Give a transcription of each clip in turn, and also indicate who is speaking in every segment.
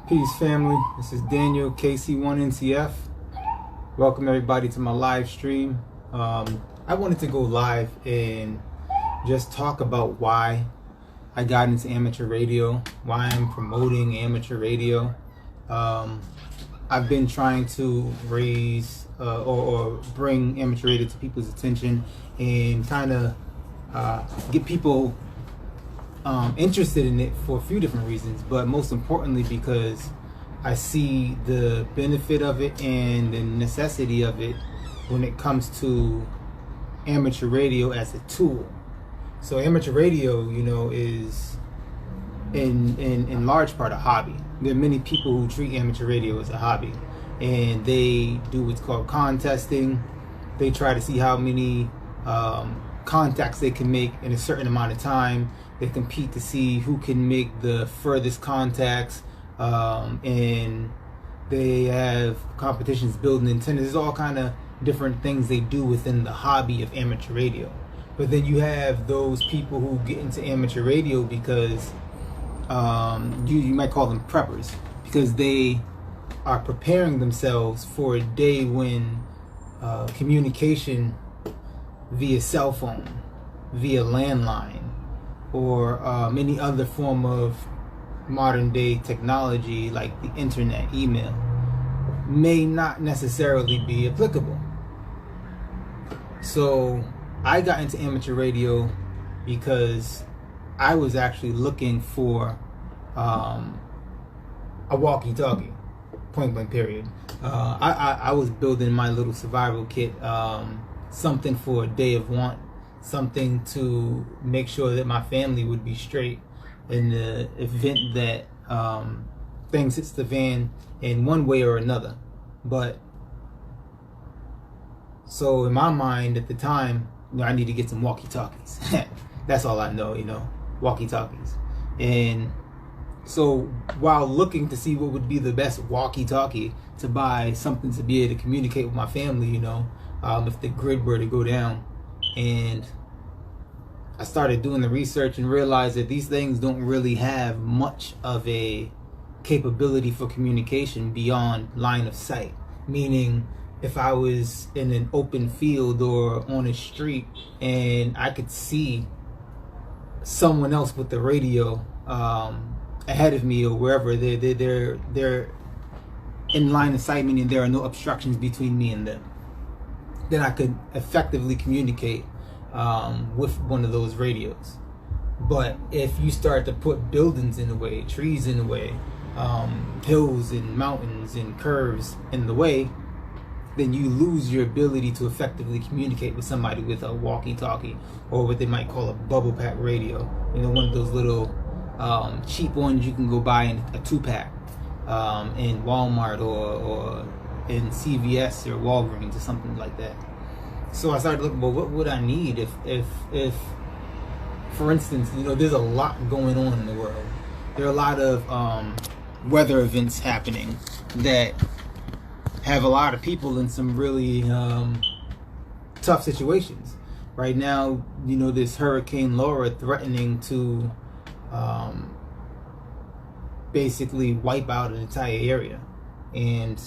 Speaker 1: Peace, family. This is Daniel, KC1NCF. Welcome everybody to my live stream. I wanted to go live and just talk about why I got into amateur radio, why I'm promoting amateur radio. I've been trying to raise or bring amateur radio to people's attention and kind of get people interested in it for a few different reasons, but most importantly because I see the benefit of it and the necessity of it when it comes to amateur radio as a tool. So amateur radio, you know, is in large part a hobby. There are many people who treat amateur radio as a hobby, and they do what's called contesting. They try to see how many contacts they can make in a certain amount of time. They compete to see who can make the furthest contacts, and they have competitions building antennas. There's all kind of different things they do within the hobby of amateur radio. But then you have those people who get into amateur radio because you might call them preppers, because they are preparing themselves for a day when communication via cell phone, via landline, or any other form of modern day technology like the internet, email, may not necessarily be applicable. So I got into amateur radio because I was actually looking for a walkie-talkie, point blank period. I was building my little survival kit, something for a day of want, something to make sure that my family would be straight in the event that things hits the van in one way or another. But so in my mind at the time, you know, I need to get some walkie-talkies. That's all I know, you know, walkie-talkies. And so while looking to see what would be the best walkie-talkie to buy, something to be able to communicate with my family, you know, if the grid were to go down, and I started doing the research and realized that these things don't really have much of a capability for communication beyond line of sight. Meaning, if I was in an open field or on a street and I could see someone else with the radio ahead of me or wherever, they're in line of sight, meaning there are no obstructions between me and them, then I could effectively communicate with one of those radios. But if you start to put buildings in the way, trees in the way, hills and mountains and curves in the way, then you lose your ability to effectively communicate with somebody with a walkie-talkie, or what they might call a bubble pack radio. You know, one of those little cheap ones you can go buy in a 2-pack in Walmart or in CVS or Walgreens or something like that. So I started looking, well, what would I need if for instance, you know, there's a lot going on in the world. There are a lot of weather events happening that have a lot of people in some really tough situations. Right now, you know, there's Hurricane Laura threatening to basically wipe out an entire area. And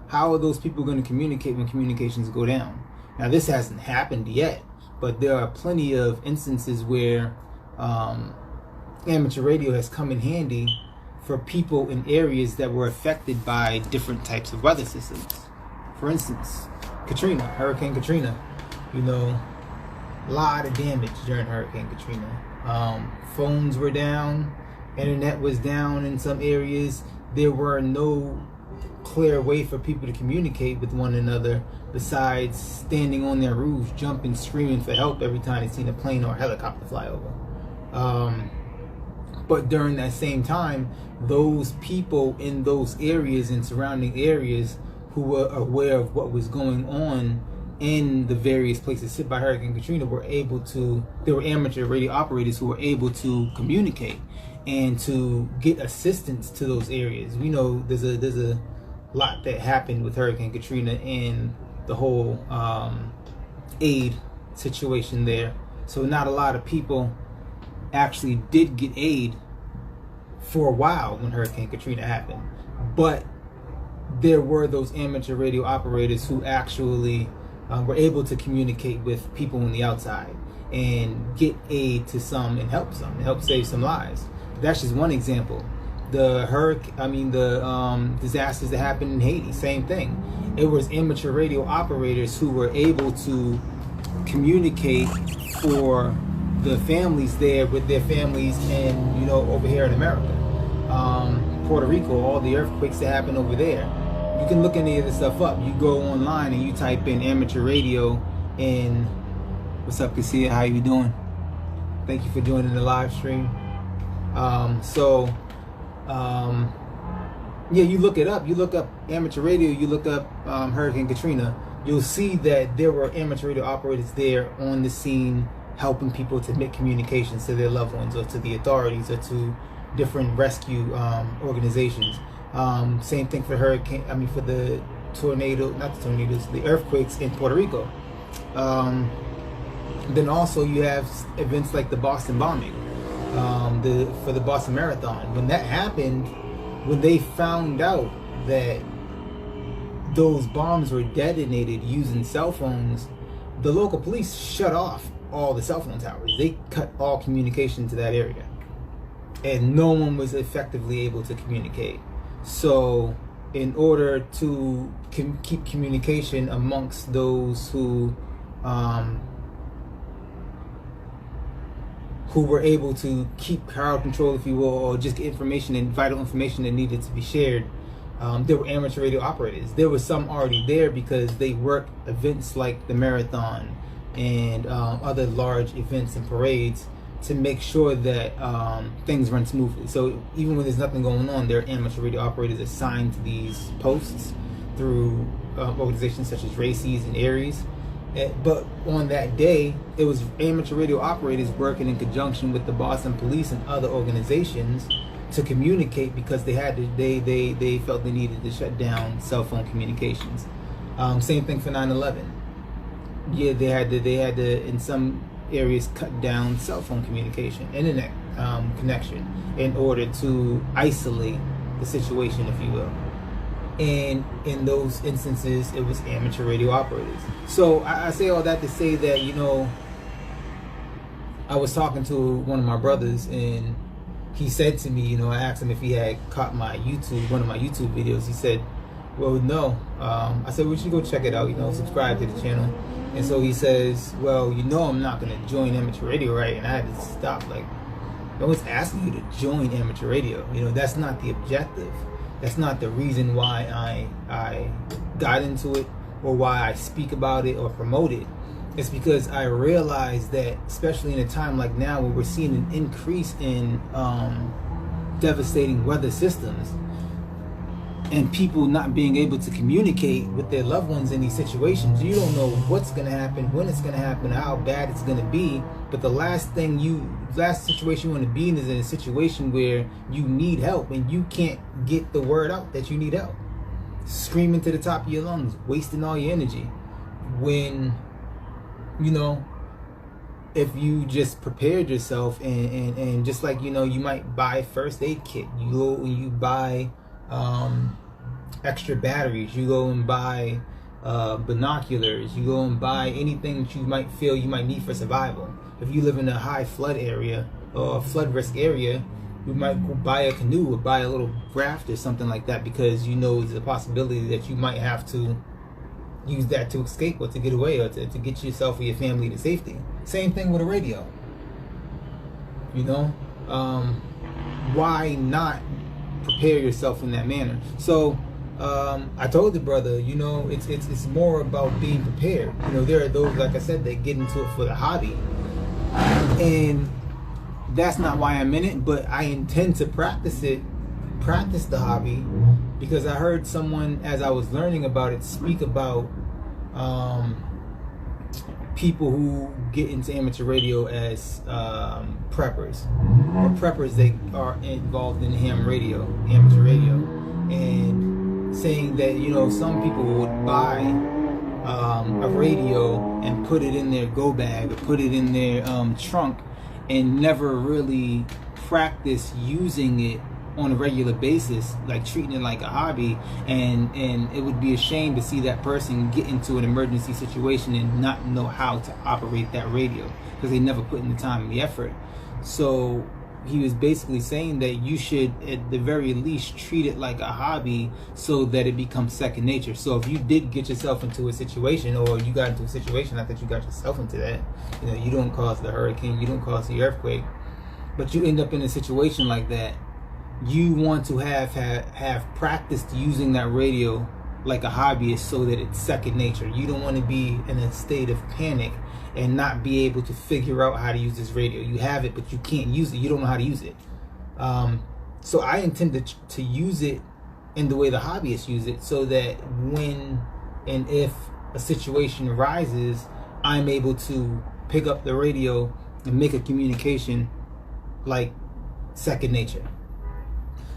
Speaker 1: how are those people going to communicate when communications go down? Now, this hasn't happened yet, but there are plenty of instances where amateur radio has come in handy for people in areas that were affected by different types of weather systems. For instance, Hurricane Katrina, you know, a lot of damage during Hurricane Katrina. Phones were down, internet was down in some areas. There were no clear way for people to communicate with one another besides standing on their roofs, jumping, screaming for help every time they seen a plane or a helicopter fly over. But during that same time, those people in those areas and surrounding areas who were aware of what was going on in the various places hit by Hurricane Katrina there were amateur radio operators who were able to communicate and to get assistance to those areas. We know there's a lot that happened with Hurricane Katrina and the whole aid situation there. So not a lot of people actually did get aid for a while when Hurricane Katrina happened. But there were those amateur radio operators who actually were able to communicate with people on the outside and get aid to some and help some, and help save some lives. That's just one example. The disasters that happened in Haiti, same thing. It was amateur radio operators who were able to communicate for the families there with their families, and over here in America, Puerto Rico, all the earthquakes that happened over there. You can look any of this stuff up. You go online and you type in amateur radio, and what's up, Cassia? How you doing? Thank you for joining the live stream. Yeah, you look it up. You look up amateur radio. You look up Hurricane Katrina. You'll see that there were amateur radio operators there on the scene, helping people to make communications to their loved ones, or to the authorities, or to different rescue organizations. Same thing for for the the earthquakes in Puerto Rico. Then also you have events like the Boston bombing, for the Boston Marathon. When that happened, when they found out that those bombs were detonated using cell phones, the local police shut off all the cell phone towers. They cut all communication to that area, and no one was effectively able to communicate. So in order to keep communication amongst those who were able to keep crowd control, if you will, or just get information and vital information that needed to be shared, there were amateur radio operators. There were some already there because they worked events like the marathon and other large events and parades to make sure that things run smoothly. So even when there's nothing going on, there are amateur radio operators assigned to these posts through organizations such as RACES and ARES. But on that day, it was amateur radio operators working in conjunction with the Boston police and other organizations to communicate, because they felt they needed to shut down cell phone communications. Same thing for 9/11. Yeah, they had to in some areas cut down cell phone communication, internet connection, in order to isolate the situation, if you will. And in those instances, it was amateur radio operators. So I say all that to say that, I was talking to one of my brothers, and he said to me, I asked him if he had caught one of my YouTube videos. He said, well, no. I said, we should go check it out, subscribe to the channel. And so he says, well, I'm not going to join amateur radio, right? And I had to stop. Like, no one's asking you to join amateur radio. That's not the objective. That's not the reason why I got into it, or why I speak about it or promote it. It's because I realize that, especially in a time like now where we're seeing an increase in devastating weather systems, and people not being able to communicate with their loved ones in these situations. You don't know what's going to happen, when it's going to happen, how bad it's going to be. But the last situation you want to be in is in a situation where you need help and you can't get the word out that you need help. Screaming to the top of your lungs, wasting all your energy. When, if you just prepared yourself and just like, you might buy a first aid kit. You go and you buy extra batteries, you go and buy binoculars, you go and buy anything that you might feel you might need for survival. If you live in a high flood area or a flood risk area, you might go buy a canoe or buy a little raft or something like that, because there's a possibility that you might have to use that to escape or to get away or to get yourself or your family to safety. Same thing with a radio. Why not prepare yourself in that manner? So I told the brother, it's more about being prepared. There are those, like I said, that get into it for the hobby, and that's not why I'm in it. But I intend to practice the hobby, because I heard someone, as I was learning about it, speak about people who get into amateur radio as preppers, or preppers that are involved in amateur radio, and saying that some people would buy a radio and put it in their go bag or put it in their trunk, and never really practice using it on a regular basis, like treating it like a hobby, and it would be a shame to see that person get into an emergency situation and not know how to operate that radio because they never put in the time and the effort. So he was basically saying that you should at the very least treat it like a hobby so that it becomes second nature. So if you did get yourself into a situation, or you got into a situation, not that you got yourself into that, you know, you don't cause the hurricane, you don't cause the earthquake, but you end up in a situation like that, you want to have practiced using that radio like a hobbyist so that it's second nature. You don't want to be in a state of panic and not be able to figure out how to use this radio. You have it, but you can't use it. You don't know how to use it. So I intend to use it in the way the hobbyists use it, so that when and if a situation arises, I'm able to pick up the radio and make a communication like second nature.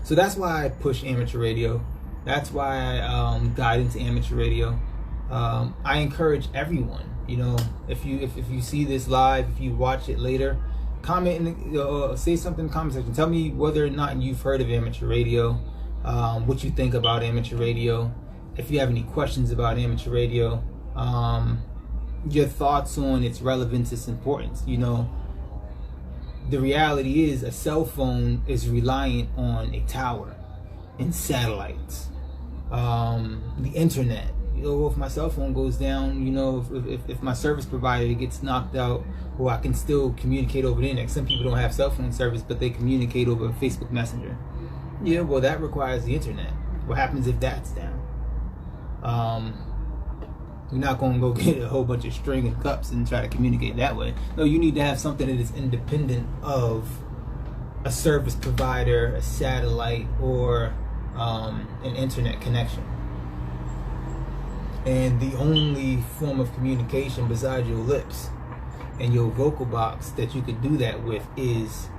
Speaker 1: So that's why I push amateur radio. That's why I got into amateur radio. I encourage everyone, you know, if you see this live, if you watch it later, comment and say something in the comment section. Tell me whether or not you've heard of amateur radio, what you think about amateur radio, if you have any questions about amateur radio, your thoughts on its relevance, its importance. You know, the reality is a cell phone is reliant on a tower and satellites, the internet. You know, if my cell phone goes down, you know, if my service provider gets knocked out, well, I can still communicate over the internet. Some people don't have cell phone service, but they communicate over Facebook Messenger. Yeah, well, that requires the internet. What happens if that's down? You're not going to go get a whole bunch of string and cups and try to communicate that way. No, you need to have something that is independent of a service provider, a satellite, or an internet connection. And the only form of communication besides your lips and your vocal box that you could do that with is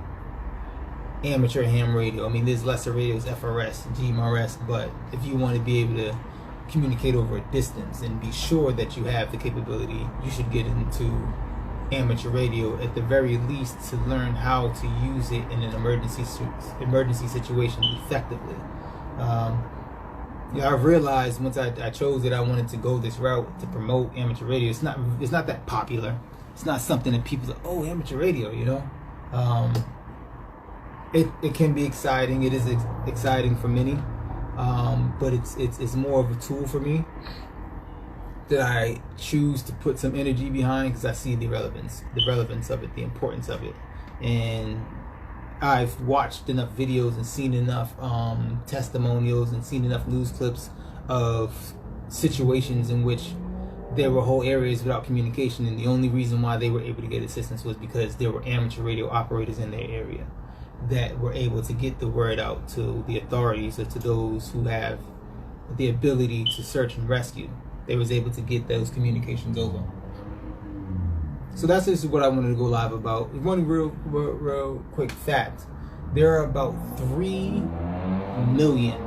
Speaker 1: amateur ham radio. I mean, there's lesser radios, FRS, GMRS, but if you want to be able to communicate over a distance and be sure that you have the capability, you should get into amateur radio at the very least to learn how to use it in an emergency situation effectively. Yeah, I've realized once I chose that I wanted to go this route to promote amateur radio. It's not that popular. It's not something that people say, oh, amateur radio, you know. It can be exciting. It is exciting for many. But it's more of a tool for me that I choose to put some energy behind because I see the relevance of it, the importance of it. And I've watched enough videos and seen enough testimonials and seen enough news clips of situations in which there were whole areas without communication, and the only reason why they were able to get assistance was because there were amateur radio operators in their area that were able to get the word out to the authorities or to those who have the ability to search and rescue. They was able to get those communications over. So that's just what I wanted to go live about. One real quick fact. There are about 3 million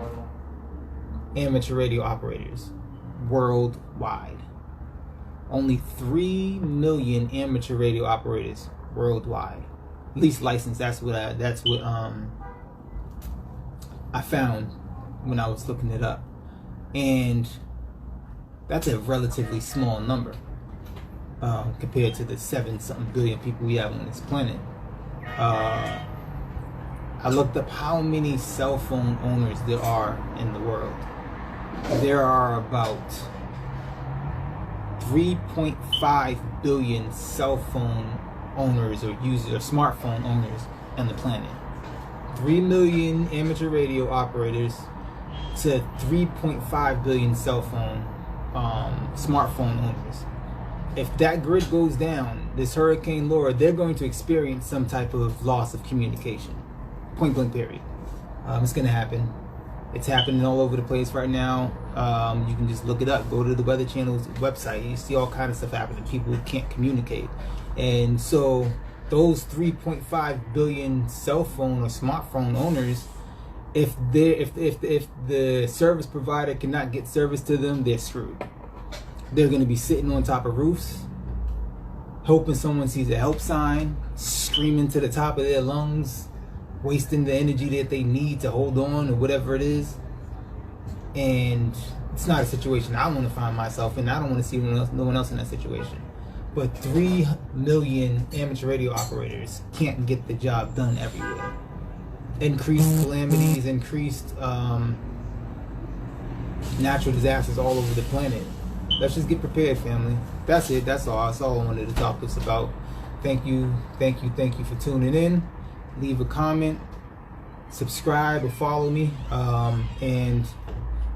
Speaker 1: amateur radio operators worldwide. Only 3 million amateur radio operators worldwide. At least licensed. That's what I found when I was looking it up. And that's a relatively small number compared to the 7-something billion people we have on this planet. I looked up how many cell phone owners there are in the world. There are about 3.5 billion cell phone owners or users or smartphone owners on the planet. 3 million amateur radio operators to 3.5 billion cell phone smartphone owners. If that grid goes down, this Hurricane Laura, they're going to experience some type of loss of communication. Point blank period. It's going to happen. It's happening all over the place right now. You can just look it up. Go to the Weather Channel's website. You see all kinds of stuff happening. People can't communicate. And so those 3.5 billion cell phone or smartphone owners, if the service provider cannot get service to them, they're screwed. They're going to be sitting on top of roofs, hoping someone sees a help sign, screaming to the top of their lungs, wasting the energy that they need to hold on or whatever it is. And it's not a situation I want to find myself in. I don't want to see no one else in that situation. But 3 million amateur radio operators can't get the job done everywhere. Increased calamities, increased natural disasters all over the planet. Let's just get prepared, family. That's it. That's all. That's all I wanted to talk to us about. Thank you for tuning in. Leave a comment, subscribe, or follow me. And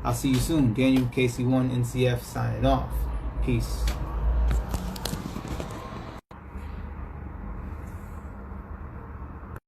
Speaker 1: I'll see you soon. Daniel KC1 NCF signing off. Peace.